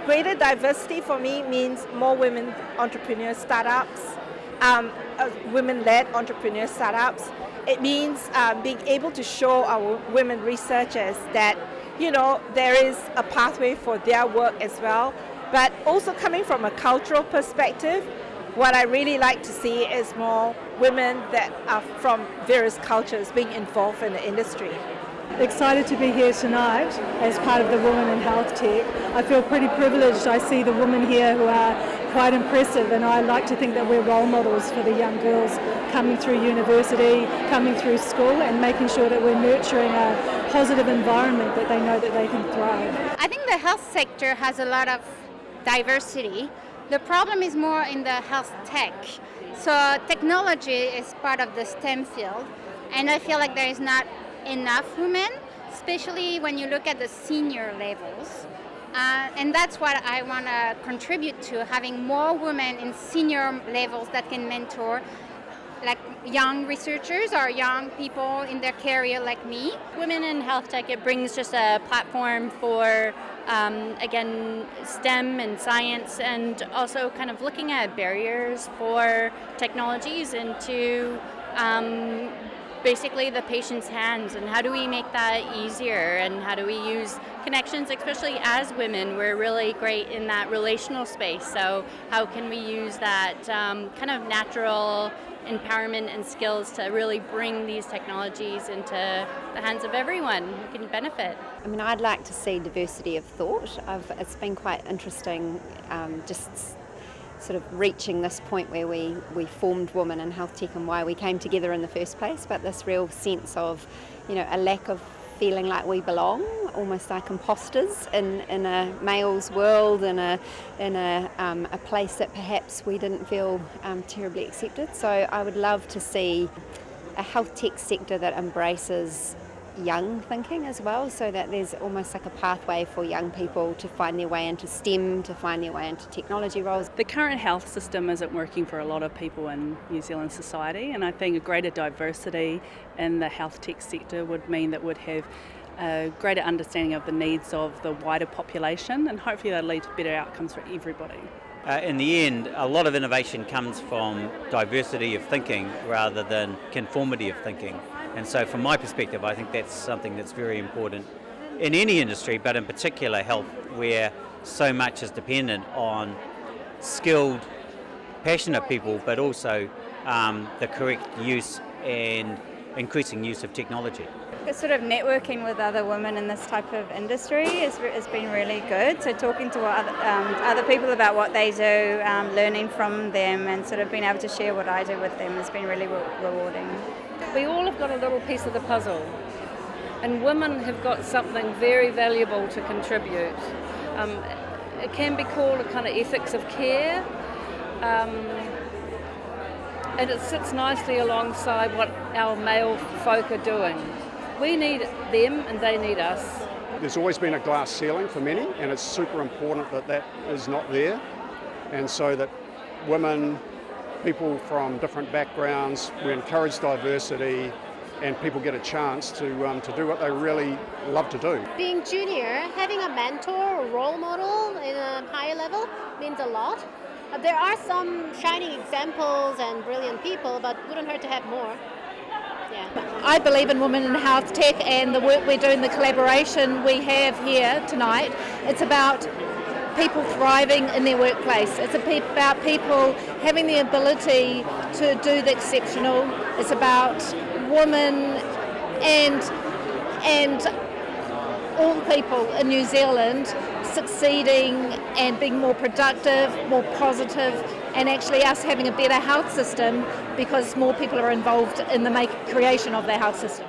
Greater diversity for me means more women entrepreneur startups, women-led entrepreneur startups. It means being able to show our women researchers that, there is a pathway for their work as well. But also coming from a cultural perspective, what I really like to see is more women that are from various cultures being involved in the industry. Excited to be here tonight as part of the Women in Health Tech. I feel pretty privileged. I see the women here who are quite impressive, and I like to think that we're role models for the young girls coming through university, coming through school, and making sure that we're nurturing a positive environment that they know that they can thrive. I think the health sector has a lot of diversity. The problem is more in the health tech. So technology is part of the STEM field, and I feel like there is not enough women, especially when you look at the senior levels. And that's what I want to contribute to, having more women in senior levels that can mentor like young researchers or young people in their career like me. Women in health tech, it brings just a platform for, again, STEM and science, and also kind of looking at barriers for technologies into basically the patient's hands, and how do we make that easier, and how do we use connections, especially as women, we're really great in that relational space, so how can we use that kind of natural empowerment and skills to really bring these technologies into the hands of everyone who can benefit. I mean, I'd like to see diversity of thought. It's been quite interesting just sort of reaching this point where we formed Women in Health Tech and why we came together in the first place, but this real sense of, a lack of feeling like we belong, almost like imposters in a male's world, in a place that perhaps we didn't feel terribly accepted. So I would love to see a health tech sector that embraces young thinking as well, so that there's almost like a pathway for young people to find their way into STEM, to find their way into technology roles. The current health system isn't working for a lot of people in New Zealand society, and I think a greater diversity in the health tech sector would mean that we'd have a greater understanding of the needs of the wider population, and hopefully that'll lead to better outcomes for everybody. In the end, a lot of innovation comes from diversity of thinking rather than conformity of thinking. And so from my perspective, I think that's something that's very important in any industry, but in particular health, where so much is dependent on skilled, passionate people, but also the correct use and increasing use of technology. Sort of networking with other women in this type of industry has been really good. So talking to other people about what they do, learning from them, and sort of being able to share what I do with them has been really rewarding. We all have got a little piece of the puzzle, and women have got something very valuable to contribute. It can be called a kind of ethics of care, and it sits nicely alongside what our male folk are doing. We need them and they need us. There's always been a glass ceiling for many, and it's super important that that is not there, and so that women, people from different backgrounds, we encourage diversity, and people get a chance to do what they really love to do. Being junior, having a mentor or role model in a higher level means a lot. There are some shining examples and brilliant people, but wouldn't hurt to have more. Yeah. I believe in Women in Health Tech and the work we're doing, the collaboration we have here tonight. It's about people thriving in their workplace. It's about people having the ability to do the exceptional. It's about women and all people in New Zealand succeeding and being more productive, more positive, and actually us having a better health system because more people are involved in the creation of their health system.